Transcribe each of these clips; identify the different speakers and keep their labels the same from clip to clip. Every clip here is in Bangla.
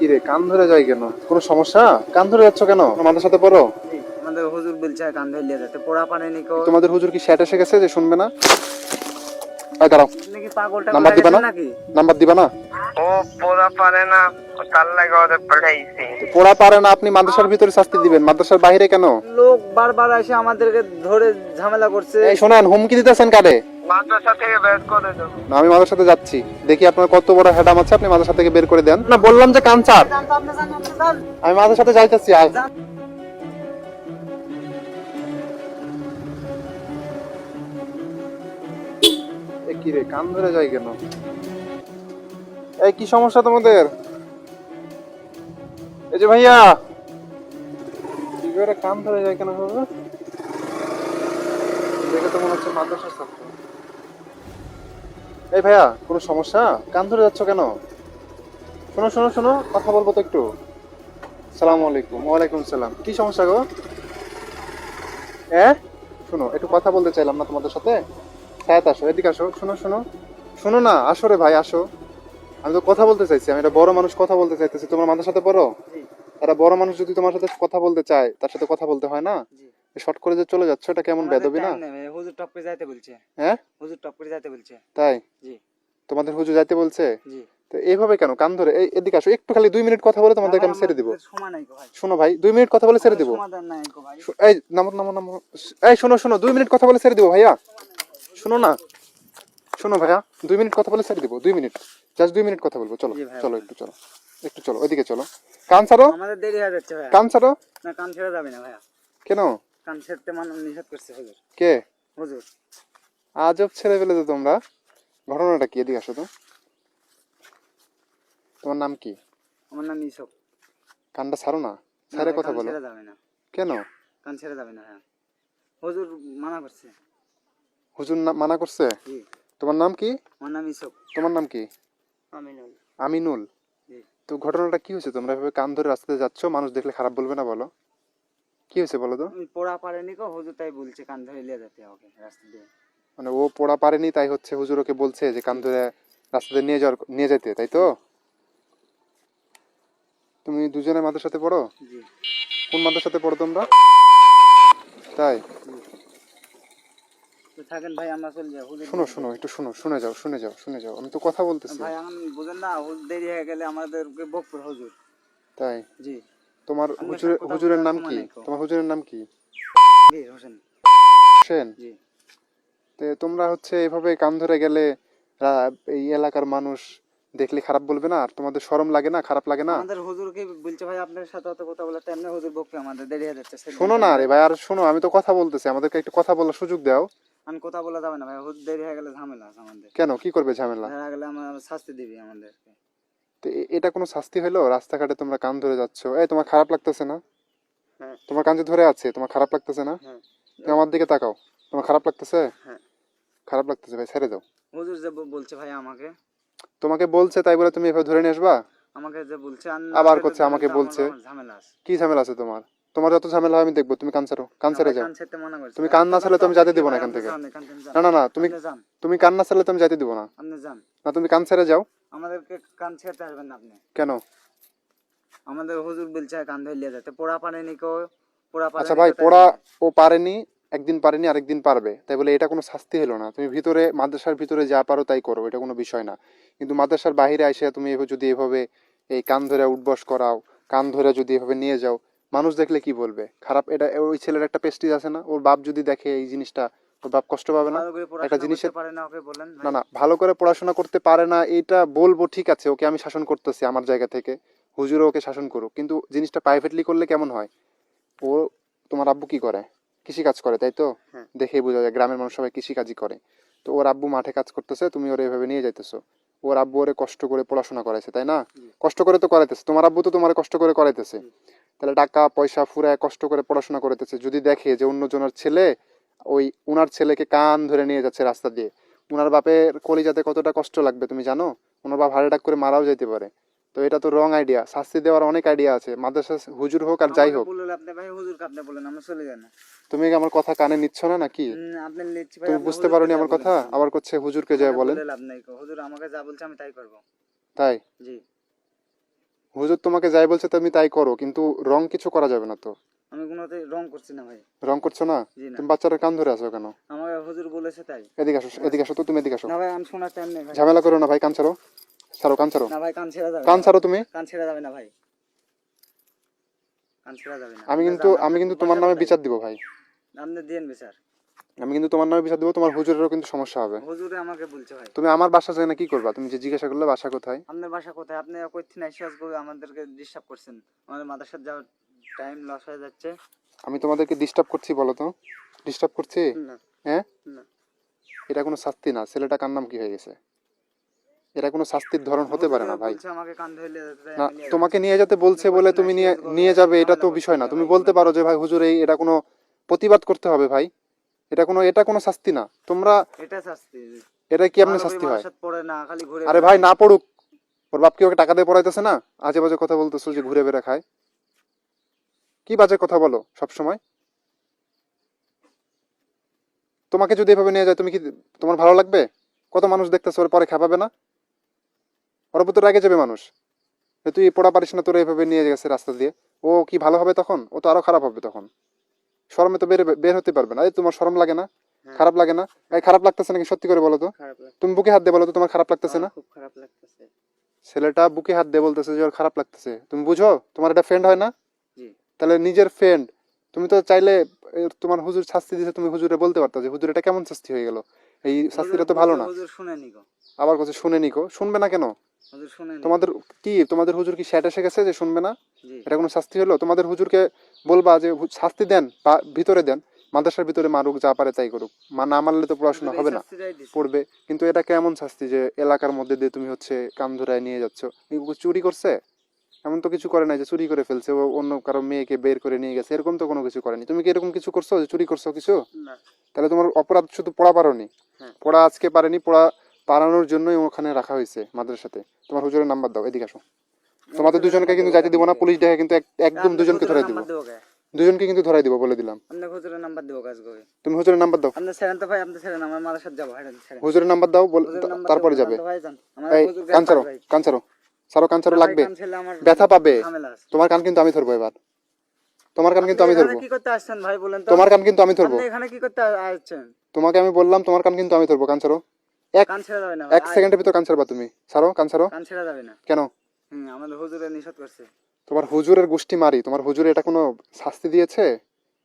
Speaker 1: কি রে কান ধরে যায় কেন? কোনো সমস্যা? কান ধরে যাচ্ছ কেন? আমাদের সাথে পড়ো।
Speaker 2: আমাদের হুজুর বলছে কান ধরে যেতে পোড়া পানি নিকো।
Speaker 1: তোমাদের হুজুর কি শ্যাট এসে গেছে যে শুনবে না? এই দাঁড়াও,
Speaker 2: আপনি কি পাগল টাগল
Speaker 1: নাম্বার দিবা না?
Speaker 2: লাগেছেন নাকি?
Speaker 1: নাম্বার দিবা না?
Speaker 3: ও পোড়া পারে না, তার লাগে ওদের পাঠাইছি।
Speaker 1: পড়া পারে না, আপনি মাদ্রাসার ভিতরে শাস্তি দিবেন, মাদ্রাসার বাইরে কেন?
Speaker 2: লোক বারবার এসে আমাদেরকে ধরে ঝামেলা করছে।
Speaker 1: এই শোনেন, হুমকি দিতেছেন কারে?
Speaker 3: মাদ্রাসা থেকে বের করে দেবো।
Speaker 1: না, আমি মাদ্রাসাতে যাচ্ছি, দেখি আপনার কত বড় হেডাম আছে, আপনি মাদ্রাসা থেকে বের করে দেন। না বললাম যে কান ছাড়। আমি মাদ্রাসাতে যাইতেছি, আয়। এ কি রে কান ধরে যায় কেন? এই কি সমস্যা তোমাদের? এই যে ভাইয়া, কি করে কান ধরে যায় কেন বাবা? দেখে তো মনে হচ্ছে মাদ্রাসার ছাত্র। এই ভাইয়া, কোনো সমস্যা? কান ধরে যাচ্ছ কেন? শোনো শোনো শোনো, কথা বলবো তো একটু। সালামু আলাইকুম। ওয়ালাইকুম সালাম। কি সমস্যা গো? হ্যাঁ, শোনো, একটু কথা বলতে চাইলাম না তোমাদের সাথে। হ্যাঁ, আসো, এদিকে আসো। শোনো শোনো শোনো না, আসো রে ভাই, আসো। আমি তো কথা বলতে চাইছি, আমি একটা বড় মানুষ, কথা বলতে চাইতেছি। তোমার মাথার সাথে পড়ো। একটা বড় মানুষ যদি তোমার সাথে কথা বলতে চায়, তার সাথে কথা বলতে হয় না? শর্ট করে যে চলে যাচ্ছ, এটা কেমন বেদবি না?
Speaker 2: হুজুর টপ করে যাইতে বলছে।
Speaker 1: হ্যাঁ,
Speaker 2: হুজুর টপ করে যাইতে বলছে।
Speaker 1: তাই?
Speaker 2: জি
Speaker 1: তোমাদের হুজুর যাইতে বলছে?
Speaker 2: জি।
Speaker 1: তো এইভাবে কেন কান ধরে? এদিকে আসো, একটু খালি 2 মিনিট কথা বলে তোমাদেরকে আমি ছেড়ে দিব।
Speaker 2: সময় নাই গো ভাই।
Speaker 1: শোনো ভাই, 2 মিনিট কথা বলে ছেড়ে দিব।
Speaker 2: সমাধান নাই গো ভাই।
Speaker 1: এই নামো নামো নামো। এই শোনো শোনো, 2 মিনিট কথা বলে ছেড়ে দিব ভাইয়া। শোনো না, শোনো ভাইয়া, 2 মিনিট কথা বলে ছেড়ে দিব। 2 মিনিট, জাস্ট 2 মিনিট কথা বলবো। চলো
Speaker 2: জি ভাই,
Speaker 1: চলো, একটু চলো, একটু চলো, ওইদিকে চলো। কান ছাড়ো,
Speaker 2: আমাদের দেরি হয়ে যাচ্ছে ভাই।
Speaker 1: কান ছাড়ো।
Speaker 2: না কান ছেড়ে যাবে না ভাইয়া।
Speaker 1: কেন?
Speaker 2: কান ছেড়তে মানুষ নিষেধ করছে হুজুর।
Speaker 1: কে?
Speaker 2: হুজুর।
Speaker 1: আজব ছেড়ে ফেলে তো তোমরা। ঘটনাটা কি? এদিকে আসো তো। তোমার নাম কি?
Speaker 2: আমার নাম ইসক।
Speaker 1: কানটা ছাড়ো না,
Speaker 2: না
Speaker 1: ছাড়ে
Speaker 2: ভাই,
Speaker 1: কথা
Speaker 2: কান
Speaker 1: বলো।
Speaker 2: ছেড়ে যাবে না।
Speaker 1: কেন?
Speaker 2: কান ছেড়ে যাবে না হ্যাঁ। হুজুর মানা করছে।
Speaker 1: হুজুর মানা করছে?
Speaker 2: জি।
Speaker 1: তোমার নাম কি?
Speaker 2: আমার নাম ইসক।
Speaker 1: তোমার নাম কি?
Speaker 2: আমিনুল।
Speaker 1: আমিনুল।
Speaker 2: জি।
Speaker 1: তো ঘটনাটা কি হয়েছে? তোমরা এভাবে কান ধরে রাস্তাতে যাচ্ছ, মানুষ দেখলে খারাপ বলবে না? বলো, কি হয়েছে বলো তো।
Speaker 2: ওই পোড়া পারেনি কো, হুজুর তাই বলছে কান ধরে নিয়ে যেতে হবে রাস্তা দিয়ে।
Speaker 1: মানে ও পড়া পারেনি, তাই হচ্ছে হুজুর ওকে বলছে যে কান ধরে রাস্তাতে নিয়ে যেতে, তাই তো? তুমি দুজনে মাদ্রাসাতে পড়ো?
Speaker 2: জি।
Speaker 1: কোন মাদ্রাসাতে পড়ো তোমরা? তাই?
Speaker 2: তো থাকেন ভাই, আমরা চলে যাই। হুজুর
Speaker 1: শোনো শোনো, একটু শোনো, শুনে যাও শুনে যাও শুনে যাও, আমি তো কথা বলতেছি।
Speaker 2: ভাই এখন বুঝেন না, হুজুর দেরি হয়ে গেলে আমাদেরকে বকবে হুজুর।
Speaker 1: তাই?
Speaker 2: জি।
Speaker 1: তোমার
Speaker 2: আপনার সাথে কথা
Speaker 1: হুজুরের
Speaker 2: বলার
Speaker 1: নাম
Speaker 2: সময়
Speaker 1: কি?
Speaker 2: নাই কো।
Speaker 1: তোমার হুজুরের নাম কি?
Speaker 2: বীর হোসেন।
Speaker 1: হোসেন?
Speaker 2: জি।
Speaker 1: তো তোমরা হচ্ছে এভাবে কান ধরে গেলে এই এলাকার মানুষ দেখলে খারাপ বলবে না? আর তোমাদের শরম লাগে না, খারাপ লাগে না?
Speaker 2: আমাদের হুজুরকে বলছে ভাই আপনার সাথে অত কথা বলার টাইম নেই, হুজুর বকবে আমাদের, দেরি হয়ে যাচ্ছে।
Speaker 1: শোনো না রে ভাই, আর শোনো, আমি তো কথা বলতেছি, আমাদেরকে একটু কথা বলার সুযোগ দাও।
Speaker 2: আমি কথা বলা যাবে না ভাই, হুজুর দেরি হয়ে গেলে ঝামেলা আছে আমাদের।
Speaker 1: কেন, কি করবে ঝামেলা?
Speaker 2: দেখা গেলে আমরা শাস্তি দিবি আমাদেরকে।
Speaker 1: তো এটা কোনো শাস্তি হলো? রাস্তাঘাটে তোমরা কান ধরে যাচ্ছ, এই তোমার খারাপ লাগতেছে না?
Speaker 2: হ্যাঁ
Speaker 1: তোমার কান যে ধরে আছে, তোমার খারাপ লাগতেছে না?
Speaker 2: হ্যাঁ
Speaker 1: তুমি আমার দিকে তাকাও, তোমার খারাপ লাগতেছে?
Speaker 2: হ্যাঁ।
Speaker 1: খারাপ লাগতেছে ভাই, ছেড়ে দাও।
Speaker 2: হুজুর যে বলছে ভাই আমাকে,
Speaker 1: তোমাকে বলছে তাই বলে তুমি এভাবে ধরে নিয়ে আসবা?
Speaker 2: আমাকে যে বলছে আর না
Speaker 1: আবার
Speaker 2: পেলে
Speaker 1: করছে আমাকে বলছে।
Speaker 2: আমার ঝামেলা আছে।
Speaker 1: কি ঝামেলা আছে তোমার? তোমার যত ঝামেলা হয় আমি দেখবো। তুমি কান ছাড়ো, কান
Speaker 2: না
Speaker 1: ছেড়ে
Speaker 2: ভাই,
Speaker 1: যাও।
Speaker 2: কান ছেড়তে মানা করছে
Speaker 1: তুমি
Speaker 2: ভাই।
Speaker 1: কান না
Speaker 2: আপনার
Speaker 1: ছাড়লে তো আমি
Speaker 2: আপনি
Speaker 1: যাইতে
Speaker 2: কি
Speaker 1: দিব না
Speaker 2: ভাই,
Speaker 1: এখান
Speaker 2: আপনি
Speaker 1: থেকে।
Speaker 2: যান, এখান থেকে যান।
Speaker 1: না না না, তুমি
Speaker 2: আপনি যান,
Speaker 1: তুমি কান না ছাড়লে তো আমি যাইতে দিব না।
Speaker 2: আপনি যান।
Speaker 1: না, তুমি কান ছেড়ে যাও।
Speaker 2: আমাদেরকে কান ছেড়তে আসবেন না আপনি।
Speaker 1: কেন?
Speaker 2: আমাদের হুজুর বলছে কান ধরে নিয়ে যেতে, পোড়া পারেনি কো, পোড়া
Speaker 1: আচ্ছা
Speaker 2: পারেনি
Speaker 1: ভাই,
Speaker 2: তো তাই
Speaker 1: পড়া
Speaker 2: জন্য।
Speaker 1: ও পারেনি, একদিন পারেনি, আরেকদিন পারবে, তাই বলে এটা কোনো শাস্তি হলো না? তুমি ভিতরে মাদ্রাসার ভিতরে যা পারো তাই করো, এটা কোনো বিষয় না। কিন্তু মাদ্রাসার বাইরে এসে তুমি যদি এভাবে এই কান ধরে উঠবস করাও, কান ধরে যদি এভাবে নিয়ে যাও, মানুষ দেখলে কি বলবে? খারাপ। এটা ওই ছেলের একটা প্রেস্টিজ আছে না? ওর বাপ যদি দেখে এই জিনিসটা, ওর বাপ কষ্ট পাবে না?
Speaker 2: ভালো করে
Speaker 1: একটা
Speaker 2: পড়াশোনা করতে
Speaker 1: জিনিসের,
Speaker 2: পারে না ওকে বলেন
Speaker 1: না
Speaker 2: ভাই।
Speaker 1: না, ভালো করে পড়াশোনা করতে পারে না এটা বলবো, ঠিক আছে, ওকে আমি শাসন করতেছি আমার জায়গা থেকে, হুজুরও ওকে শাসন করুক, কিন্তু জিনিসটা প্রাইভেটলি করলে কেমন হয়? ও, তোমার আব্বু কি করে? কৃষি কাজ করে, তাই তো?
Speaker 2: হ্যাঁ।
Speaker 1: দেখেই বোঝা যায় গ্রামের মানুষ সবাই কৃষি কাজই করে। তো ওর আব্বু মাঠে কাজ করতেছে, তুমি ওরে এভাবে নিয়ে যাইতেছো। ওর আব্বু ওরে কষ্ট করে পড়াশোনা করাইছে, তাই না? কষ্ট করে তো করাইতেছে, তোমার আব্বু তো তোমার কষ্ট করে করাইতেছে। তাহলে টাকা পয়সা ফুরায় কষ্ট করে পড়াশোনা করাইতেছে, যদি দেখে যে অন্যজনের ছেলে ওই উনার ছেলেকে কান ধরে নিয়ে যাচ্ছে রাস্তা দিয়ে, উনার বাপের কলিজাতে কতটা কষ্ট লাগবে তুমি জানো? ওনার বাপ হার্ট অ্যাটাক করে মারাও যেতে পারে। তো এটা তো রং আইডিয়া। শাস্তি দেওয়ার অনেক আইডিয়া আছে, মাদ্রাসা হুজুর হোক আর যাই
Speaker 2: আমাকে
Speaker 1: হোক।
Speaker 2: বললেন আপনি ভাই, হুজুরকে আপনি বলেন, আমরা চলে যান।
Speaker 1: তুমি কি আমার কথা কানে নিচ্ছ না নাকি?
Speaker 2: আপনি লিখছি ভাই,
Speaker 1: তুমি
Speaker 2: আপনি
Speaker 1: বুঝতে
Speaker 2: হুজুরকে
Speaker 1: পারোনি
Speaker 2: যা
Speaker 1: আমার
Speaker 2: বলেন
Speaker 1: কথা?
Speaker 2: শুনুন।
Speaker 1: আবার করছে হুজুরকে যায়
Speaker 2: আমাকে
Speaker 1: বলেন।
Speaker 2: বলে লাভ নাই কো, হুজুর আমাকে যা বলছে আমি তাই করব।
Speaker 1: তাই?
Speaker 2: জি।
Speaker 1: হুজুর তোমাকে যাই বলছে তুমি তাই করো, কিন্তু রং কিছু করা যাবে না তো।
Speaker 2: আমি কোনোতে রং করছি না ভাই।
Speaker 1: রং করছো না?
Speaker 2: জি না,
Speaker 1: তুমি বাচ্চাটার কান ধরে আছো কেন?
Speaker 2: আমাকে হুজুর বলেছে তাই।
Speaker 1: এদিকে আসো, এদিকে আসো তো, তুমি এদিকে আসো।
Speaker 2: না ভাই, আমি শোনার টাইম নেই ভাই।
Speaker 1: ঝামেলা করো না ভাই, কান ছাড়ো, ছাড়ো কান ছাড়ো,
Speaker 2: না ভাই, কান ছেড়া যাবে
Speaker 1: কান
Speaker 2: না।
Speaker 1: ছাড়ো তুমি।
Speaker 2: কান ছেড়া যাবে না ভাই, কান ছেড়া যাবে না।
Speaker 1: আমি
Speaker 2: আপনি
Speaker 1: কিন্তু
Speaker 2: যান,
Speaker 1: আমি
Speaker 2: আপনি
Speaker 1: কিন্তু তোমার
Speaker 2: বাসা
Speaker 1: নামে
Speaker 2: কোথায়?
Speaker 1: বিচার দিব ভাই,
Speaker 2: আপনি দিয়েন বিচার।
Speaker 1: আমি কিন্তু তোমার নামে বিচার দিব, তোমার হুজুরেরও কিন্তু সমস্যা হবে।
Speaker 2: হুজুরে আমাকে বলছে ভাই।
Speaker 1: তুমি আমার বাসা যায় না কি করবা? তুমি যে জিজ্ঞাসা করলে বাসা কোথায়,
Speaker 2: আপনার বাসা কোথায়? আপনি কইতে না শেষ করে আমাদেরকে ডিস্টার্ব করছেন। আমাদের মাদ্রাসার যাওয়ার টাইম লস হয়ে যাচ্ছে।
Speaker 1: আমি তোমাদেরকে ডিস্টার্ব করছি বলো তো? ডিস্টার্ব করছি?
Speaker 2: না,
Speaker 1: হ্যাঁ,
Speaker 2: না।
Speaker 1: এটা কোনো শাস্তি না। ছেলেটা কার নাম কি হয়ে গেছে? এটা কোনো শাস্তির ধরন হতে পারে না
Speaker 2: হুজুরে
Speaker 1: ভাই।
Speaker 2: বলছে আমাকে কান ধরে নিয়ে যেতে, তাই
Speaker 1: না,
Speaker 2: আমি নিয়ে
Speaker 1: তোমাকে
Speaker 2: যাচ্ছি।
Speaker 1: নিয়ে যেতে বলছে
Speaker 2: আপনি
Speaker 1: বলে
Speaker 2: কইতে না
Speaker 1: তুমি নিয়ে
Speaker 2: শেষ করে
Speaker 1: নিয়ে যাবে, এটা তো
Speaker 2: ঝামেলা
Speaker 1: বিষয় না।
Speaker 2: করছেন
Speaker 1: তুমি
Speaker 2: ভাই,
Speaker 1: বলতে
Speaker 2: এবার
Speaker 1: পারো যে ভাই হুজুর এই এটা কোনো প্রতিবাদ করতে হবে ভাই, এটা কোনো শাস্তি না। তোমরা
Speaker 2: এটা শাস্তি।
Speaker 1: এটা কি এমনি
Speaker 2: ভালো করে
Speaker 1: শাস্তি হয়?
Speaker 2: মাদ্রাসাত পড়ে না, খালি ঘুরে
Speaker 1: আরে ভাই
Speaker 2: বেড়ায়।
Speaker 1: না পড়ুক, ওর বাপ কি ওকে টাকা দিয়ে পড়াইতেছে না? আজে বাজে কথা বলতেছো যে ঘুরে বেড়া খায়, কি বাজে কথা বলো সব সময়। তোমাকে যদি এভাবে নিয়ে যায় তুমি কি, তোমার ভালো লাগবে? কত মানুষ দেখতেছে, ওর পরে খাপাবে না? ওর উপর তো রেগে যাবে মানুষ যে তুই পড়া পারিস না, তোর এভাবে নিয়ে গেছে রাস্তা দিয়ে। ও কি ভালো হবে তখন? ও তো আরো খারাপ হবে তখন। শরমে তো বের বের হতে পারবে না। এই তোমার শরম লাগে না?
Speaker 2: হ্যাঁ,
Speaker 1: খারাপ লাগে না? এই খারাপ লাগতেছে নাকি সত্যি করে বলো তো?
Speaker 2: খারাপ লাগছে।
Speaker 1: তুমি বুকে হাত দিয়ে বলো তো তোমার খারাপ লাগতেছে না?
Speaker 2: আমার খুব খারাপ লাগতেছে।
Speaker 1: ছেলেটা বুকে হাত দিয়ে বলতেছে যে ওর খারাপ লাগতেছে, তুমি বুঝো? তোমার এটা ফ্রেন্ড হয় না?
Speaker 2: জি।
Speaker 1: তাহলে নিজের ফ্রেন্ড, তুমি তো চাইলে তোমার হুজুর শাস্তি দিয়েছে, তুমি হুজুরে বলতে পারতো যে হুজুর এটা কেমন শাস্তি হয়ে গেল, এই শাস্তিটা তো ভালো না।
Speaker 2: হুজুর শুনেনি গো।
Speaker 1: আবার কথা শুনে নিকো, শুনবে না কেন?
Speaker 2: হুজুর শুনেনি।
Speaker 1: তোমাদের তোমাদের হুজুর কি স্যাট এসে গেছে যে শুনবে না?
Speaker 2: জি।
Speaker 1: এটা কোনো শাস্তি হলো? তোমাদের হুজুরকে বলবা যে শাস্তি দেন বা ভিতরে দেন, মাদ্রাসার ভিতরে মারুক, যা পারে তাই করুক, না মারলে তো পড়াশোনা
Speaker 2: হুজুর এই
Speaker 1: হবে না।
Speaker 2: শাস্তিটাই দিছে।
Speaker 1: পড়বে, কিন্তু এটা কেমন শাস্তি যে এলাকার মধ্যে দিয়ে তুমি হচ্ছে কান ধরায় নিয়ে যাচ্ছ? এগুলো চুরি করছে? এমন তো কিছু করে নাই যে চুরি করে ফেলছে, ও অন্য কারো মেয়েকে বের করে নিয়ে গেছে, এরকম তো কোনো কিছু করেনি। তুমি কি এরকম কিছু করছো যে চুরি করছো কিছু?
Speaker 2: না।
Speaker 1: তাহলে তোমার অপরাধ শুধু পড়া পারোনি।
Speaker 2: হ্যাঁ।
Speaker 1: পড়া আজকে পারেনি, পড়া পারানোর জন্যই ওখানে রাখা হয়েছে মাদ্রাসাতে। তোমার হুজুরের নাম্বার দাও, এদিকে আসো। তোমাদের
Speaker 2: হুজুরের
Speaker 1: দুজনকে
Speaker 2: নাম্বার
Speaker 1: কিন্তু
Speaker 2: দেবো
Speaker 1: যাইতে
Speaker 2: কে
Speaker 1: দিব না,
Speaker 2: আপনাকে?
Speaker 1: পুলিশ ডেকে কিন্তু একদম
Speaker 2: আপনি
Speaker 1: দুজনকে
Speaker 2: হুজুরের
Speaker 1: ধরাই দিব,
Speaker 2: নাম্বার দেবো কে?
Speaker 1: দুজনকে কিন্তু ধরাই দিব বলে দিলাম।
Speaker 2: আপনি হুজুরের নাম্বার দেবো কাজ করে।
Speaker 1: তুমি হুজুরের নাম্বার দাও,
Speaker 2: আপনি ছেড়েন তো ভাই, আপনি ছেড়েন, আমার মাদ্রাসাত যাবো, হাঁটেন ছেড়েন।
Speaker 1: হুজুরের নাম্বার দাও,
Speaker 2: হুজুরের নাম্বার দেবো
Speaker 1: তারপরে
Speaker 2: না,
Speaker 1: যাবে।
Speaker 2: যান তো ভাই, যান। আমার
Speaker 1: এই
Speaker 2: হুজুর
Speaker 1: কান
Speaker 2: জ্ঞান পায়
Speaker 1: ছাড়ো,
Speaker 2: ভাই।
Speaker 1: কান ছাড়ো, ছাড়ো কান ছাড়ো,
Speaker 2: না ভাই,
Speaker 1: লাগবে,
Speaker 2: কান ছেড়লে আমার
Speaker 1: ব্যথা পাবে।
Speaker 2: ঝামেলা আছে।
Speaker 1: তোমার কান কিন্তু আমি ধরবো এবার, তোমার কান
Speaker 2: আপনি
Speaker 1: কিন্তু আমি
Speaker 2: এখানে
Speaker 1: ধরবো,
Speaker 2: কি করতে আসছেন ভাই বলেন তো?
Speaker 1: তোমার কান কিন্তু আমি ধরবো।
Speaker 2: আপনি এখানে কি করতে আসছেন?
Speaker 1: তোমাকে আমি বললাম তোমার কান কিন্তু আমি ধরবো, কান ছাড়ো। এক
Speaker 2: কান ছেড়া যাবে না ভাই,
Speaker 1: এক সেকেন্ডের ভিতর কান ছাড়বা তুমি, ছাড়ো কান ছাড়ো।
Speaker 2: কান ছেড়া যাবে না।
Speaker 1: কেন?
Speaker 2: আমাদের হুজুরে নিষেধ করছে।
Speaker 1: তোমার হুজুরের গোষ্ঠী মারি, তোমার হুজুরে এটা কোনো শাস্তি দিয়েছে?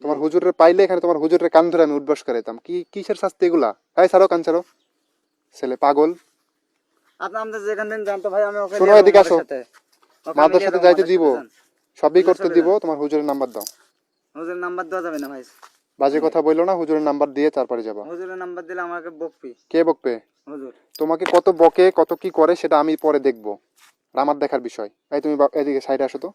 Speaker 1: তোমার
Speaker 2: জি।
Speaker 1: হুজুরের পাইলে এখানে তোমার হুজুরের কান ধরে আমি উঠবাস করাইতাম। কি কিসের শাস্তি এগুলা? এই ছাড়ো কান ছাড়ো, ছেলে পাগল।
Speaker 2: আপনি আমাদের যেখান থেকে জানতো ভাই, আমি ওকে
Speaker 1: শোনো,
Speaker 2: নিয়ে যাবো
Speaker 1: এদিকে আসো,
Speaker 2: মাদ্রাসাতে। ওকে আমি নিয়ে
Speaker 1: মাদ্রাসাতে
Speaker 2: যাবো
Speaker 1: যাইতে দিব,
Speaker 2: মাদ্রাসাতে, যান।
Speaker 1: সবই
Speaker 2: আপনার
Speaker 1: করতে
Speaker 2: সাথে
Speaker 1: দিব,
Speaker 2: যান।
Speaker 1: তোমার হুজুরের নাম্বার দাও।
Speaker 2: হুজুরের নাম্বার দেওয়া যাবে না ভাই।
Speaker 1: বাজে কথা বললো না, হুজুরের নাম্বার দিয়ে তারপরে যাবা।
Speaker 2: হুজুরের নাম্বার দিলে আমাকে বকবি
Speaker 1: কে বকবে?
Speaker 2: হুজুর।
Speaker 1: তোমাকে কত বকে, কত কি করে সেটা আমি পরে দেখবো, আর আমার দেখার বিষয়। এই তুমি এদিকে সাইডে আসো তো,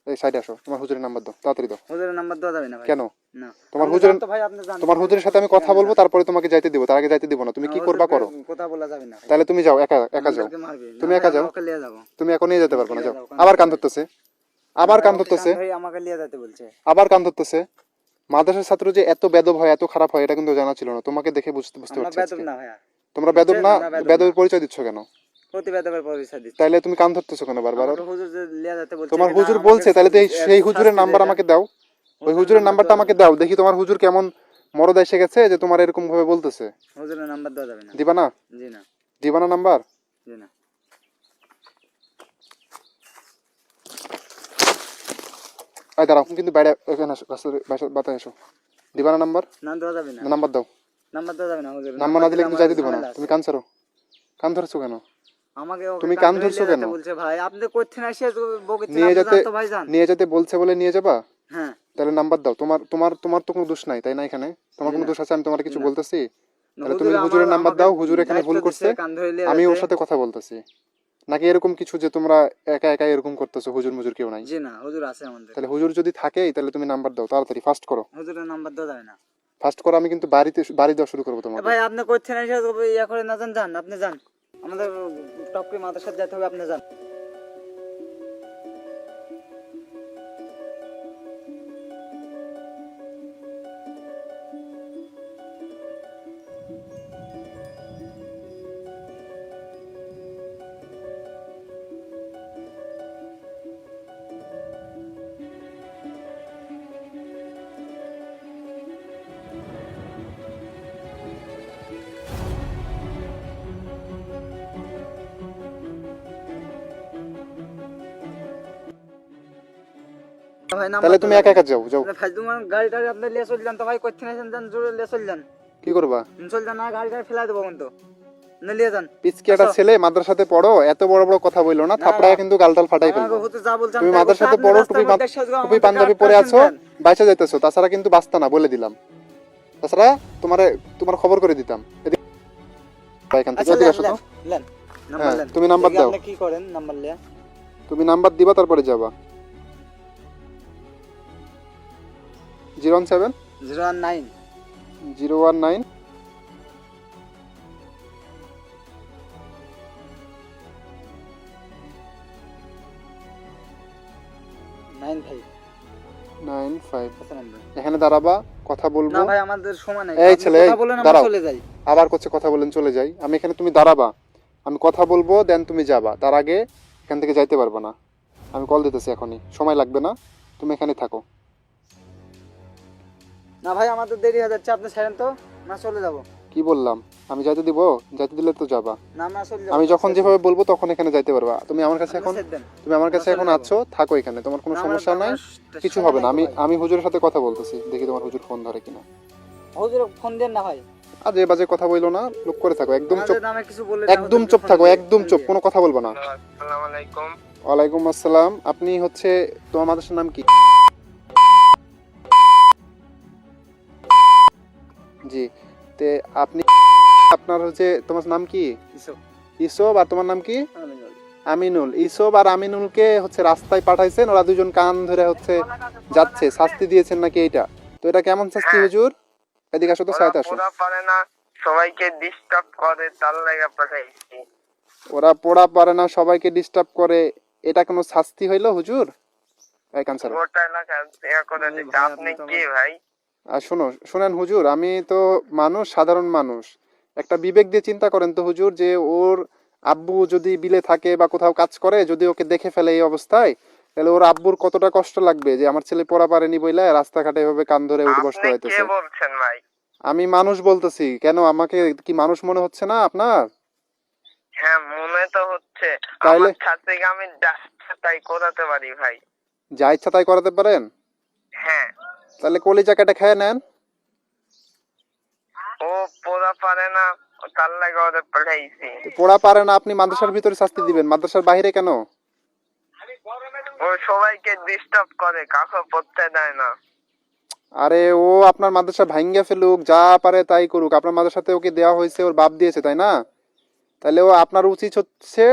Speaker 1: এই সাইডে আসো, তোমার হুজুরের নাম্বার দাও, তাড়াতাড়ি দাও।
Speaker 2: হুজুরের নাম্বার দেওয়া যাবে না ভাই।
Speaker 1: কেন?
Speaker 2: না।
Speaker 1: তোমার
Speaker 2: আপনি
Speaker 1: হুজুরের,
Speaker 2: যান তো ভাই, আপনি যান।
Speaker 1: তোমার হুজুরের সাথে আমি কথা বলবো, তারপরে তোমাকে যাইতে দিব, তার আগে যাইতে দিব না। তুমি কি করবা করো,
Speaker 2: কথা বলা যাবে না ভাই।
Speaker 1: তাহলে তুমি যাও, একা একা যাও,
Speaker 2: আমাদেরকে মারবে। না
Speaker 1: তুমি
Speaker 2: ভাই,
Speaker 1: একা
Speaker 2: আমি
Speaker 1: যাও,
Speaker 2: ওকে নিয়ে যাবো।
Speaker 1: তুমি এখন নিয়ে যেতে পারবে না,
Speaker 2: নিয়ে
Speaker 1: যাও।
Speaker 2: যাও, কান
Speaker 1: আবার কান
Speaker 2: ধরতে
Speaker 1: ধরতেছে, আবার
Speaker 2: ভাই,
Speaker 1: কান
Speaker 2: ওকে
Speaker 1: ধরতেছে,
Speaker 2: ভাই আমাকে নিয়ে যেতে বলছে।
Speaker 1: আবার কান ধরতেছে। মাদ্রাসার ছাত্র যে এত বেদব হয়, এত খারাপ হয়, এটা কিন্তু জানা ছিল না। তোমাকে দেখে বুঝতে বুঝতে
Speaker 2: আমরা
Speaker 1: পারছি
Speaker 2: বেদব
Speaker 1: আজকে।
Speaker 2: না ভাইয়া।
Speaker 1: তোমরা বেদব না?
Speaker 2: আমরা বেদব না।
Speaker 1: বেদবের পরিচয় দিচ্ছ কেন?
Speaker 2: প্রতি বেদবের পরিচয় দিচ্ছি।
Speaker 1: তাইলে তুমি কান ধরতেছো কেন বারবার?
Speaker 2: আমাকে হুজুর যে নিয়ে যেতে বলছে,
Speaker 1: তোমার
Speaker 2: এটা
Speaker 1: হুজুর
Speaker 2: আমাকে
Speaker 1: বলছে, তাহলে তো সেই হুজুরের
Speaker 2: শাস্তি
Speaker 1: নাম্বার
Speaker 2: দেয় এটা।
Speaker 1: আমাকে দাও, ওই
Speaker 2: হুজুরের
Speaker 1: হুজুরের
Speaker 2: নাম্বার
Speaker 1: নাম্বারটা
Speaker 2: দেওয়া
Speaker 1: আমাকে
Speaker 2: যাবে না।
Speaker 1: দাও, দেখি তোমার হুজুর কেমন মরদ এসে গেছে যে তোমার এরকম ভাবে বলতেছে।
Speaker 2: হুজুরের নাম্বার দেওয়া যাবে না।
Speaker 1: দিবা না?
Speaker 2: জি না।
Speaker 1: দিবা না নাম্বার?
Speaker 2: জি না।
Speaker 1: আয় দাঁড়াও, কিন্তু বাইরে এখানে আসো, রাস্তার বাতায় এসো। দিবা না নাম্বার?
Speaker 2: নাম দেওয়া যাবে না।
Speaker 1: নাম্বার দাও।
Speaker 2: নাম্বার দেওয়া যাবে না হুজুর।
Speaker 1: নাম্বার না দিলে
Speaker 2: দিলে
Speaker 1: কিন্তু
Speaker 2: আমার
Speaker 1: যাইতে দিব না।
Speaker 2: ঝামেলা
Speaker 1: তুমি
Speaker 2: আছে।
Speaker 1: কান ছাড়ো, কান ধরছো কেন?
Speaker 2: আমাকে ওকে
Speaker 1: তুমি
Speaker 2: কান
Speaker 1: কান
Speaker 2: ধরে
Speaker 1: ধরছো
Speaker 2: নিয়ে
Speaker 1: কেন?
Speaker 2: যেতে বলছে ভাই। আপনি করতে না এসে বকেছেন,
Speaker 1: নিয়ে
Speaker 2: আপনি
Speaker 1: যেতে,
Speaker 2: যান তো ভাই, যান।
Speaker 1: নিয়ে যেতে বলছে বলে নিয়ে যাবা?
Speaker 2: হ্যাঁ।
Speaker 1: তাহলে নাম্বার দাও। তোমার তোমার তোমার তো কোনো দোষ নাই তাই না? এখানে তোমার
Speaker 2: জি
Speaker 1: কোনো
Speaker 2: না।
Speaker 1: দোষ আছে আমি তোমার
Speaker 2: জি
Speaker 1: কিছু
Speaker 2: না।
Speaker 1: বলতেছি? তাহলে তুমি
Speaker 2: হুজুর
Speaker 1: হুজুরের নাম্বার
Speaker 2: আমাকে
Speaker 1: দাও, হুজুর এখানে
Speaker 2: দায়িত্ব
Speaker 1: ভুল
Speaker 2: দিছে
Speaker 1: করছে,
Speaker 2: কান ধরে নিয়ে
Speaker 1: আমি
Speaker 2: যেতে।
Speaker 1: ওর সাথে কথা বলতেছি। নাকি এরকম কিছু যে তোমরা একা একা এরকম করতেছো, হুজুর মুজুর কেউ নাই?
Speaker 2: জি না, হুজুর আছে আমাদের।
Speaker 1: তাহলে হুজুর যদি থাকেই তাহলে তুমি নাম্বার দাও, তাড়াতাড়ি ফাস্ট করো,
Speaker 2: হুজুরের নাম্বার দেওয়া যাবে না।
Speaker 1: ফাস্ট করো। আমি কিন্তু বাড়ি দেওয়া শুরু করবো তোমাকে।
Speaker 2: ভাই আপনি করছেন এসে ইয়া করে না, যান, যান, আপনি যান। আমাদের টপকে মাদ্রাসায় যেতে হবে, আপনি যান। ভাই নাম্বার
Speaker 1: তাহলে তুমি একা একা যাও যাও।
Speaker 2: ভাই তোমার গাড়ি টাড়ি আপনি লিয়ে চলে যান তো ভাই করতে না যান জোরে লিয়ে চলে যান।
Speaker 1: কি করবা?
Speaker 2: চলে যান না গাড়ি টাড়ি ফেলা দেবো কিন্তু না লিয়ে যান।
Speaker 1: পিচকি একটা ছেলে মাদ্রাসাতে পড়ো, এত বড় বড় কথা বললো না, থাপড়ায় কিন্তু গালটাল ফাটাই
Speaker 2: আমাকে
Speaker 1: ফেলবো।
Speaker 2: হতে যা বলছেন
Speaker 1: তুমি
Speaker 2: তাই
Speaker 1: মাদ্রাসাতে
Speaker 2: বলছেন,
Speaker 1: পড়ো,
Speaker 2: আপনি রাস্তার মধ্যে সাজগো,
Speaker 1: টুপি
Speaker 2: আমাদের
Speaker 1: পাঞ্জাবি
Speaker 2: গাড়ি
Speaker 1: পরে
Speaker 2: টাড়ি
Speaker 1: আছো,
Speaker 2: শুনছেন।
Speaker 1: বাইচা যাইতেছো, তাছাড়া কিন্তু বাঁচতা না বলে দিলাম। তাছাড়া তোমার খবর করে দিতাম। এখান থেকে
Speaker 2: আচ্ছা
Speaker 1: এদিকে আসো তো।
Speaker 2: লেন নাম্বার
Speaker 1: হ্যাঁ,
Speaker 2: লেন।
Speaker 1: তুমি নাম্বার
Speaker 2: দেখি
Speaker 1: দাও।
Speaker 2: আপনি কি করেন নাম্বার লিয়ে।
Speaker 1: তুমি নাম্বার দিবা তারপরে যাবা। 017
Speaker 2: 019
Speaker 1: 019
Speaker 2: 95
Speaker 1: 95।
Speaker 2: কত নাম্বার?
Speaker 1: এখানে দাঁড়াবা, কথা বলবো।
Speaker 2: না ভাই আমাদের সময় নাই,
Speaker 1: এই
Speaker 2: আপনি
Speaker 1: ছেলে,
Speaker 2: কথা বলেন আমরা
Speaker 1: দাঁড়াও।
Speaker 2: চলে যাই।
Speaker 1: আবার করছে কথা বলেন চলে যাই। আমি এখানে, তুমি দাঁড়াবা, আমি কথা বলবো, দেন তুমি যাবা। তার আগে এখান থেকে যাইতে পারবে না। আমি কল দিতেছি এখনই, সময় লাগবে না, তুমি এখানে থাকো।
Speaker 2: না ভাই আমাদের দেরি হয়ে যাচ্ছে, আপনি ছাড়েন তো, না চলে যাব।
Speaker 1: কি বললাম? আমি যাইতে দিব? যাইতে দিলে তো যাবা।
Speaker 2: না আমরা চলে যাব।
Speaker 1: আমি যখন যেভাবে বলবো তখন এখানে যাইতে পারবা। তুমি আমার কাছে এখন,
Speaker 2: ছেড়ে দেন।
Speaker 1: তুমি আমার কাছে
Speaker 2: চলে
Speaker 1: এখন
Speaker 2: যাবো।
Speaker 1: আছো, থাকো এখানে, তোমার কোনো
Speaker 2: না,
Speaker 1: সমস্যা
Speaker 2: আমার-
Speaker 1: নাই,
Speaker 2: আমার
Speaker 1: কিছু
Speaker 2: সময়
Speaker 1: হবে না।
Speaker 2: নাই
Speaker 1: আমি
Speaker 2: ভাই।
Speaker 1: আমি হুজুরের সাথে কথা বলতেছি, দেখি তোমার হুজুর ফোন ধরে কিনা।
Speaker 2: হুজুর ফোন দেন না ভাই।
Speaker 1: আজ এ বাজে কথা বইলো না, লোক করে থাকো, একদম চুপ,
Speaker 2: আমাদের নামে কিছু বললে না,
Speaker 1: একদম
Speaker 2: হুজুরকে
Speaker 1: চুপ
Speaker 2: ফোন
Speaker 1: থাকো,
Speaker 2: দিয়ে,
Speaker 1: একদম
Speaker 2: ফোন
Speaker 1: চুপ,
Speaker 2: দিয়ে।
Speaker 1: কোনো কথা বলবো না।
Speaker 3: আসসালামু আলাইকুম।
Speaker 1: ওয়ালাইকুম আসসালাম। আপনি হচ্ছে, তোমার মাদ্রাসার নাম কি? জি, তে আপনি, আপনার হচ্ছে, তোমার নাম কি?
Speaker 2: ইসো,
Speaker 1: ইসব, আর তোমার নাম কি?
Speaker 2: আমি বলি।
Speaker 1: আমিনুল। ইসব আর আমিনুলকে হচ্ছে রাস্তায় পাঠাইছেন, ওরা দুজন কান ধরে হচ্ছে যাচ্ছে, শাস্তি দিয়েছেন নাকি এইটা? তো এটা কেমন শাস্তি হুজুর? এদিকে আসো তো,
Speaker 3: ওরা
Speaker 1: সাইতে আসো।
Speaker 3: পড়া পারে না, সবাইকে ডিস্টার্ব করে, তার লাগা পাঠাইছি।
Speaker 1: ওরা পড়া পারে না, সবাইকে ডিস্টার্ব করে, এটা কোনো শাস্তি হইলো হুজুর? এই কান ছাড়ো।
Speaker 3: গোটা এলাকা ইয়া করে
Speaker 2: আরে
Speaker 3: দিচ্ছে।
Speaker 2: ভাই,
Speaker 3: আপনি
Speaker 2: আপনি তো
Speaker 3: কি ভাই?
Speaker 1: আর শুনেন হুজুর, আমি তো মানুষ, সাধারণ মানুষ, একটা বিবেক দিয়ে চিন্তা করেন তো হুজুর, যে ওর আব্বু যদি বিলে থাকে বা কোথাও কাজ করে, যদি ওকে দেখে ফেলে এই অবস্থায়, তাহলে ওর আব্বুর কতটা কষ্ট লাগবে, যে আমার ছেলে পড়া পারেনি বইলা রাস্তাঘাটে এভাবে কান ধরে উঠবস
Speaker 3: আপনি কে
Speaker 1: করাইতেছে।
Speaker 3: বলছেন ভাই?
Speaker 1: আমি মানুষ বলতেছি, কেন আমাকে কি মানুষ মনে হচ্ছে না আপনার?
Speaker 3: হ্যাঁ মনে তো হচ্ছে।
Speaker 1: তাইলে?
Speaker 3: আমার ছাত্রীকে আমি তাই করাতে পারি ভাই।
Speaker 1: যা ইচ্ছা তাই করাতে পারেন?
Speaker 3: হ্যাঁ,
Speaker 1: তাহলে কলিজা কেটে খেয়ে নেন।
Speaker 3: ও পড়া পারে না, তার লাগা ওদের পাঠাইছি।
Speaker 1: তো পড়া পারে না, আপনি মাদ্রাসার ভিতরে শাস্তি দিবেন, মাদ্রাসার বাইরে কেন?
Speaker 3: ও সবাইকে ডিস্টার্ব করে, কাউকে পড়তে দেয় না।
Speaker 1: আরে ও আপনার মাদ্রাসা ভাঙ্গা ফেলুক, যা পারে তাই করুক, আপনার মাদ্রাসাতে ওকে দেওয়া হয়েছে, ওর বাপ দিয়েছে, তাই না? তাহলে ও, আপনার উচিত হচ্ছে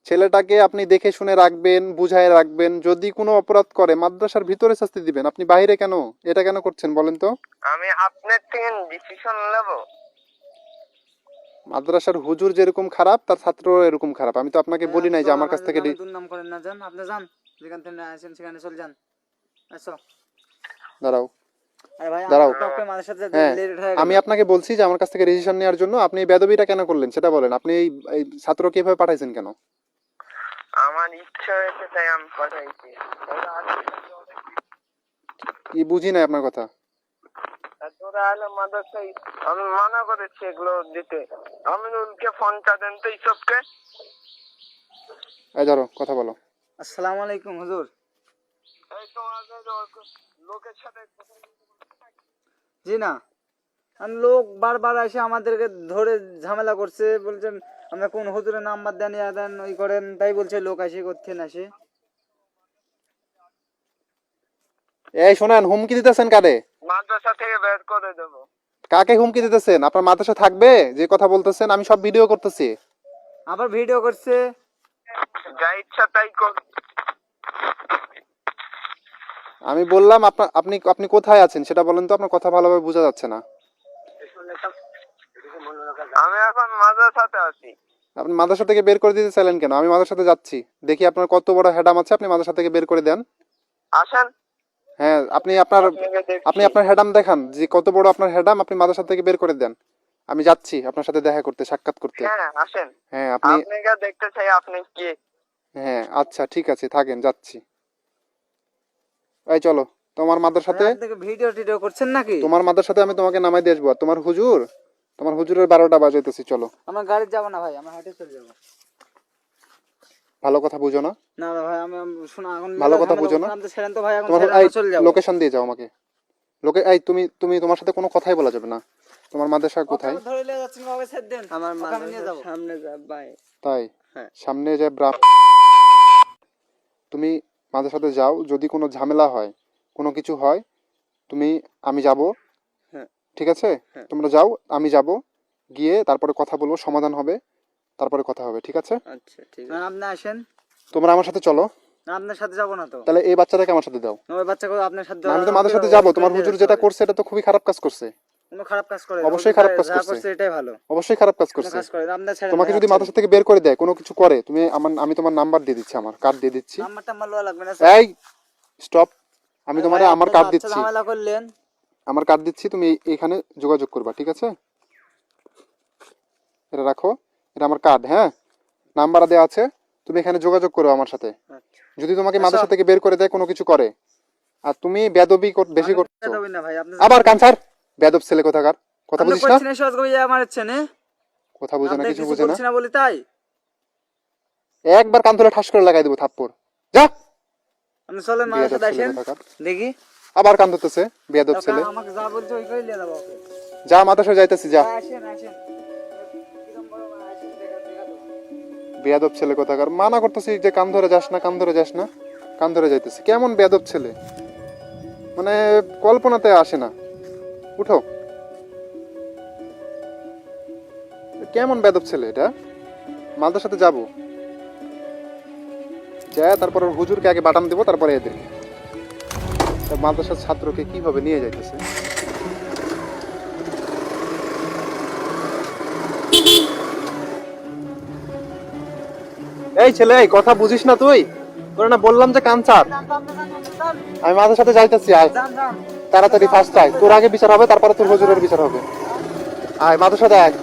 Speaker 1: ছেলেটাকে আপনি দেখে শুনে রাখবেন, বুঝায় রাখবেন, যদি কোনো অপরাধ করে মাদ্রাসার ভিতরে শাস্তি দিবেন, আপনি বাইরে কেন, এটা কেন করছেন বলেন তো?
Speaker 3: আমি আপনার থেকে ডিসিশন নেব?
Speaker 1: মাদ্রাসার হুজুর যেরকম খারাপ, তার ছাত্র এরকম খারাপ। আমি তো আপনাকে বলি নাই যে আমার কাছ থেকে
Speaker 2: দুর্নাম করেন না, যান আপনি যান, যেখান থেকে আসেন সেখানে চলে যান। আসো।
Speaker 1: দাঁড়াও,
Speaker 2: আরে ভাই
Speaker 1: দাঁড়াও।
Speaker 2: আমার টপকে মাঝে সাথে
Speaker 1: হ্যাঁ,
Speaker 2: লেট হয়ে গেল।
Speaker 1: আমি আপনাকে বলছি যে আমার কাছ থেকে রেজিস্ট্রেশন নেওয়ার জন্য, আপনি এই বেদবিটা কেন করলেন সেটা বলেন। আপনি এই ছাত্রকে এভাবে পাঠাইছেন কেন?
Speaker 3: আমার ইচ্ছা হয়েছে তাই আমি পাঠাইছি। ওরা
Speaker 1: কি বুঝি নাই আপনার কথা।
Speaker 3: তোরা হলো মাদ্রাসায়, আমি মানা করেছি এগুলো দিতে। আমিনুলকে ফোনটা দেন তো, ইসবকে।
Speaker 1: এই ধরো, কথা বলো।
Speaker 2: আসসালামু আলাইকুম হুজুর।
Speaker 3: এই তোমাদের লোকের সাথে
Speaker 2: জি না, আর লোক বারবার এসে আমাদেরকে ধরে ঝামেলা করছে, বলছেন আমরা কোন হুজুরের নাম্বার দেন, ইয়া দেন, ওই করেন, তাই বলছে লোক আসে করতেন আসে।
Speaker 1: এই শোনেন, হুমকি দিতেছেন কারে?
Speaker 3: মাদ্রাসা থেকে বের করে দেবো।
Speaker 1: কাকে হুমকি দিতেছেন? আপনার মাদ্রাসা থাকবে যে কথা বলতেছেন? আমি সব ভিডিও করতেছি।
Speaker 2: আবার ভিডিও করছে।
Speaker 3: যা ইচ্ছা তাই কর।
Speaker 1: আমি বললাম আপনি আপনি কোথায় আছেন সেটা বলেন তো, আপনার কথা ভালোভাবে বোঝা যাচ্ছে না।
Speaker 3: আমি এখন মাদ্রাসাতে আছি।
Speaker 1: আপনি মাদ্রাসা থেকে বের করে দিতে চাইলেন কেন? আমি মাদ্রাসাতে যাচ্ছি, দেখি আপনার কত বড় হেডাম আছে, আপনি মাদ্রাসা থেকে বের করে দেন।
Speaker 3: আসেন।
Speaker 1: হ্যাঁ, আপনি আপনার
Speaker 3: আপনাকে দেখছি।
Speaker 1: আপনি আপনার হেডাম দেখান, যে কত বড় আপনার হেডাম, আপনি মাদ্রাসা থেকে বের করে দেন। আমি যাচ্ছি আপনার সাথে দেখা করতে, সাক্ষাৎ করতে।
Speaker 3: হ্যাঁ আসেন।
Speaker 1: হ্যাঁ আপনি,
Speaker 3: আপনাকে দেখতে চাই, আপনি কি?
Speaker 1: হ্যাঁ আচ্ছা ঠিক আছে, থাকেন, যাচ্ছি। এই চলো তোমার মাদ্রাসাতে,
Speaker 2: আপনাকে ভিডিও টিডিও করছেন নাকি?
Speaker 1: তোমার মাদ্রাসাতে আমি তোমাকে নামাই দিয়ে আসবো। আর তোমার হুজুরের 12টা বাজাইতেছি, চলো।
Speaker 2: আমার গাড়ি যাবো না ভাই, আমরা হাঁটে চলে যাবো।
Speaker 1: ভালো কথা বুঝো না?
Speaker 2: না ভাই আমি শোনা এখন
Speaker 1: ভালো
Speaker 2: মেলা
Speaker 1: কথা
Speaker 2: ঝামেলা
Speaker 1: বুঝো না?
Speaker 2: করছেন, আপনি ছেড়েন তো ভাই, এখন
Speaker 1: তোমার
Speaker 2: ছেড়েন,
Speaker 1: এই
Speaker 2: আমরা চলে যাবো।
Speaker 1: লোকেশন দিয়ে যাও আমাকে। এই তুমি তোমার সাথে কোনো কথাই বলা যাবে না। তোমার মাদ্রাসা কোথায়?
Speaker 2: ওকে ধরে নিয়ে যাচ্ছেন, ওকে ছেড়ে দেন,
Speaker 4: আমার
Speaker 2: ওকে আমি নিয়ে যাবো।
Speaker 4: সামনে যা ভাই।
Speaker 1: তাই
Speaker 4: হ্যাঁ।
Speaker 1: সামনে যে তুমি মাদ্রাসাতে যাও, যদি কোনো ঝামেলা হয়, কোনো কিছু হয়, আমি যাব,
Speaker 4: হ্যাঁ।
Speaker 1: ঠিক আছে?
Speaker 4: হ্যাঁ।
Speaker 1: তোমরা যাও, আমি যাব, গিয়ে তারপরে কথা বলবো, সমাধান হবে, তারপরে কথা হবে, ঠিক আছে?
Speaker 4: আচ্ছা ঠিক
Speaker 2: না,
Speaker 4: আছে।
Speaker 2: আপনি আসেন।
Speaker 1: তোমরা আমার সাথে চলো।
Speaker 2: না, আপনার সাথে যাবো না তো।
Speaker 1: তাহলে এই বাচ্চাটাকে আমার সাথে দাও।
Speaker 2: ওই বাচ্চাকে আপনার সাথে
Speaker 1: না, আমি তো
Speaker 2: ওকে
Speaker 1: মাদ্রাসাতে
Speaker 2: ওকে
Speaker 1: যাব। তোমার
Speaker 2: দিয়ে
Speaker 1: হুজুর
Speaker 2: যেতে
Speaker 1: যেটা
Speaker 2: হবে।
Speaker 1: করছে এটা তো খুবই খারাপ কাজ করছে।
Speaker 2: কোনো খারাপ কাজ করে?
Speaker 1: অবশ্যই খারাপ কাজ
Speaker 2: যা
Speaker 1: করছে।
Speaker 2: করছে এটাই ভালো।
Speaker 1: অবশ্যই খারাপ কাজ
Speaker 2: কোনো
Speaker 1: করছে।
Speaker 2: কাজ করে না, আপনার ছেড়েন
Speaker 1: তোমাকে
Speaker 2: ভাই,
Speaker 1: যদি
Speaker 2: আসছেন।
Speaker 1: মাদ্রাসা থেকে বের করে দেয়, কোনো কিছু করে, আমি তোমার নাম্বার দিয়ে দিচ্ছি, আমার কার্ড দিয়ে দিচ্ছি।
Speaker 2: নাম্বার টাম্বার লওয়া লাগবে না।
Speaker 1: এই স্টপ, আমি তোমারে
Speaker 2: ভাই,
Speaker 1: আমার
Speaker 2: আপনি
Speaker 1: কার্ড
Speaker 2: যে
Speaker 1: দিচ্ছি,
Speaker 2: ঝামেলা করলেন।
Speaker 1: আমার কার্ড দিচ্ছি, তুমি এখানে যোগাযোগ করবা, ঠিক আছে? এটা রাখো, এটা আমার কার্ড, হ্যাঁ, নাম্বার দেওয়া আছে, তুমি এখানে যোগাযোগ করো আমার সাথে।
Speaker 2: আচ্ছা।
Speaker 1: যদি তোমাকে
Speaker 2: আচ্ছা।
Speaker 1: মাদ্রাসা থেকে বের করে দেয়, কোনো কিছু করে, আর তুমি বেয়াদবি বেশি
Speaker 2: আমি
Speaker 1: করছো,
Speaker 2: বেয়াদবি না ভাই, আপনি
Speaker 1: আবার কানসার বেয়াদব ছেলে কোথাকার, কথা
Speaker 2: আপনি
Speaker 1: বুঝিস না?
Speaker 2: করছেন এসব আজকে ভাই আমার ইচ্ছে নে।
Speaker 1: কথা বুঝে না,
Speaker 2: আপনি
Speaker 1: কিছু
Speaker 2: কিছু
Speaker 1: বুঝে না।
Speaker 2: বলছি না বলি তাই।
Speaker 1: একবার কান ধরে ঠাস করে লাগাই দেবো থাপ্পড়, যা।
Speaker 2: আপনি চলেন আমার
Speaker 1: বেয়াদব
Speaker 2: সাথে
Speaker 1: ছেলে
Speaker 2: আসেন,
Speaker 1: কোথাকার।
Speaker 2: দেখি।
Speaker 1: আবার কান ধরতেছে, বেয়াদব
Speaker 2: ওকে
Speaker 1: ছেলে।
Speaker 2: আমাকে যা বলছে ওই করে নিয়ে যাবো ওকে।
Speaker 1: যা, মাদ্রাসায় যাইতেছি, যা।
Speaker 2: আসেন আসেন। কিরম বড় ভাই, আসেন, দেখা তো।
Speaker 1: বেয়াদব ছেলে কোথাকার, মানা করতেছি যে কান ধরে যাস না, কান ধরে যাস না, কান ধরে যাইতেছি। কেমন বেয়াদব ছেলে, মানে কল্পনাতে আসে না। উঠো, কেমন বেয়াদব ছেলে এটা। মালদার সাথে যাবো, যা, তারপর ওর হুজুরকে আগে বাটাম দেবো, তারপরে এদের মাদ্রাসার ছাত্রকে কিভাবে নিয়ে যাইতেছে। এই ছেলে, এই কথা বুঝিস না তুই? তোরা না বললাম যে কানসার। আমি মাদের সাথে যাইতেছি, আয়
Speaker 2: যান যান।
Speaker 1: তাড়াতাড়ি, ফার্স্ট আয়, তোর আগে বিচার হবে, তারপরে তোর হুজুরের বিচার হবে। আয় মাদের সাথে আয়।